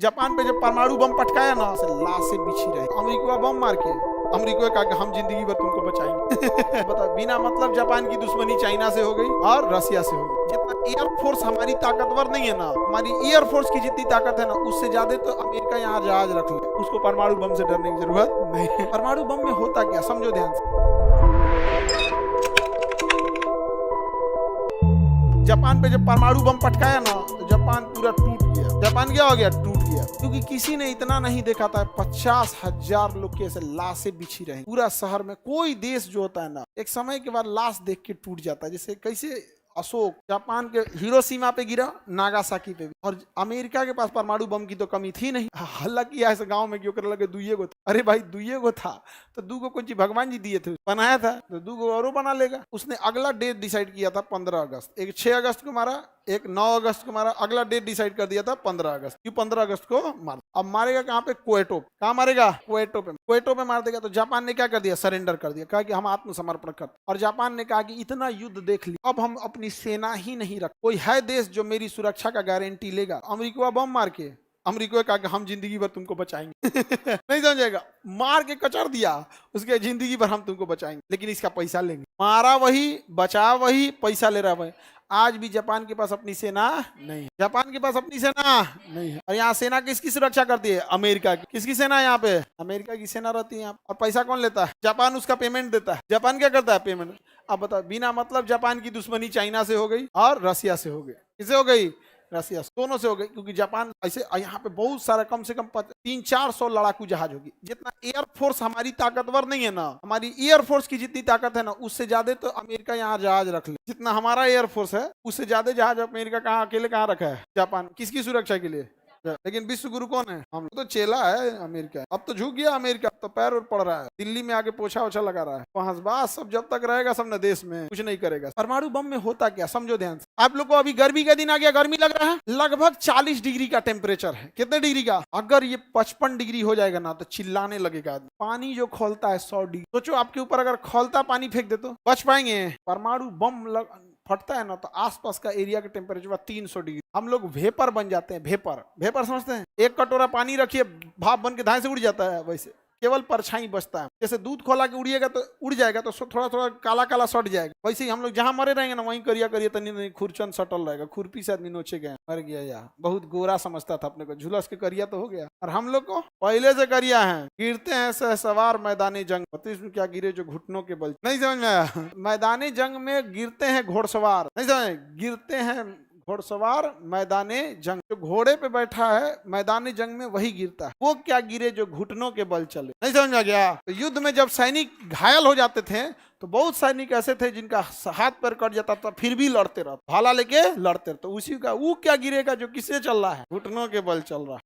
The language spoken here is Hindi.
जापान पे जब परमाणु बम पटकाया ना, लाशें बिछी रहे। अमेरिका बम मार के अमेरिका कहा कि हम जिंदगी भर तुमको बचाएंगे। बताओ, बिना मतलब जापान की दुश्मनी चाइना से हो गई और रसिया से हो गई। जितना एयरफोर्स हमारी ताकतवर नहीं है ना, हमारी एयरफोर्स की जितनी ताकत है ना, उससे ज्यादा तो अमेरिका यहाँ जहाज रख ले, उसको परमाणु बम से डरने की जरूरत नहीं। परमाणु बम में होता क्या, समझो ध्यान से। जापान पे जब परमाणु बम पटकाया ना, तो जापान पूरा टूट गया। जापान क्या हो गया? टूट गया। क्योंकि किसी ने इतना नहीं देखा था, 50,000 लोग के ऐसे लाशें बिछी रही पूरा शहर में। कोई देश जो होता है ना, एक समय के बाद लाश देख के टूट जाता है। जैसे कैसे अशोक जापान के हिरोशिमा पे गिरा, नागासाकी पे भी। और अमेरिका के पास परमाणु बम की तो कमी थी नहीं। हल्ला किया ऐसे गांव में, क्यों कर लगे दुइये गो था। अरे भाई दुइये गो था तो दू गो कुछ भगवान जी दिए थे, बनाया था तो दू गो और बना लेगा। उसने अगला डेट डिसाइड किया था 15 अगस्त। एक 6 अगस्त को मारा, एक 9 अगस्त को मारा। अगला डेट डिसाइड कर दिया था 15 अगस्त। क्यों 15 अगस्त को मार? अब मारेगा कहाँ पे? क्वेटो। कहाँ मारेगा? क्वेटो पे। क्वेटो पे मार देगा। तो जापान ने क्या कर दिया? सरेंडर कर दिया। कहा कि हम आत्मसमर्पण करते। और जापान ने कहा कि इतना युद्ध देख लिया, अब हम अपनी सेना ही नहीं रख, कोई है देश जो मेरी सुरक्षा का गारंटी लेगा। अमेरिका बम मार के अमेरिका कहा कि हम जिंदगी भर तुमको बचाएंगे। नहीं समझेगा, मार के कचर दिया, उसके जिंदगी भर हम तुमको बचाएंगे, लेकिन इसका पैसा लेंगे। मारा वही, बचा वही, पैसा ले रहा वही। आज भी जापान के पास अपनी सेना नहीं है। जापान के पास अपनी सेना नहीं है। और यहाँ सेना किसकी सुरक्षा करती है? अमेरिका की। किसकी सेना है यहाँ पे? अमेरिका की सेना रहती है यहाँ। और पैसा कौन लेता है? जापान उसका पेमेंट देता है। जापान क्या करता है? पेमेंट। अब बताओ, बिना मतलब जापान की दुश्मनी चाइना से हो गई और रसिया से हो गई। किससे हो गई? रसिया, दोनों से हो गई। क्योंकि जापान ऐसे यहाँ पे बहुत सारा, कम से कम 300-400 लड़ाकू जहाज होगी। जितना एयरफोर्स हमारी ताकतवर नहीं है ना, हमारी एयरफोर्स की जितनी ताकत है ना, उससे ज्यादा तो अमेरिका यहाँ जहाज रख ले। जितना हमारा एयरफोर्स है, उससे ज्यादा जहाज अमेरिका कहाँ अकेले कहाँ रखा है? जापान। किसकी सुरक्षा के लिए? लेकिन विश्व गुरु कौन है? हम तो चेला है अमेरिका। अब तो झुक गया अमेरिका, अब तो पैर और पड़ रहा है। दिल्ली में आके पोछा ओछा लगा रहा है। वहां बात सब जब तक रहेगा सब न देश में कुछ नहीं करेगा। परमाणु बम में होता क्या, समझो ध्यान से। आप लोग को अभी गर्मी का दिन आ गया, गर्मी लग रहा है। लगभग 40 डिग्री का टेम्परेचर है। कितने डिग्री का? अगर ये 55 डिग्री हो जाएगा ना, तो चिल्लाने लगेगा आदमी। पानी जो खोलता है 100 डिग्री, सोचो आपके ऊपर अगर खोलता पानी फेंक दे तो बच पाएंगे? परमाणु बम फटता है ना, तो आसपास का एरिया का टेम्परेचर 300 डिग्री। हम लोग वेपर बन जाते हैं। वेपर, वेपर समझते हैं? एक कटोरा पानी रखिए, भाप बन के धाए से उड़ जाता है। वैसे केवल परछाई बचता है। जैसे दूध खोला के उड़िएगा तो उड़ जाएगा, तो थोड़ा थोड़ा काला काला सट जाएगा। वैसे ही हम लोग जहां मरे रहेंगे ना, वहीं करिया करिए तनी नहीं खुरचन सटल रहेगा। खुरपी से आदमी नोचे गए, मर गया। यार बहुत गोरा समझता था अपने को, झुलस के करिया तो हो गया। और हम लोग को पहले से करिया है। गिरते हैं सहसवार मैदानी जंग, पता इसमें क्या गिरे? जो घुटनों के बल। नहीं समझ में आया? मैदानी जंग में गिरते हैं घोड़सवार। नहीं समझ? गिरते हैं घोड़सवार मैदाने जंग। जो घोड़े पे बैठा है मैदानी जंग में, वही गिरता है। वो क्या गिरे? जो घुटनों के बल चले। नहीं समझ में गया? तो युद्ध में जब सैनिक घायल हो जाते थे, तो बहुत सैनिक ऐसे थे जिनका हाथ पैर कट जाता था, फिर भी लड़ते रहते, भाला लेके लड़ते रहते। तो उसी का वो क्या गिरेगा? जो किससे चल रहा है? घुटनों के बल चल रहा है।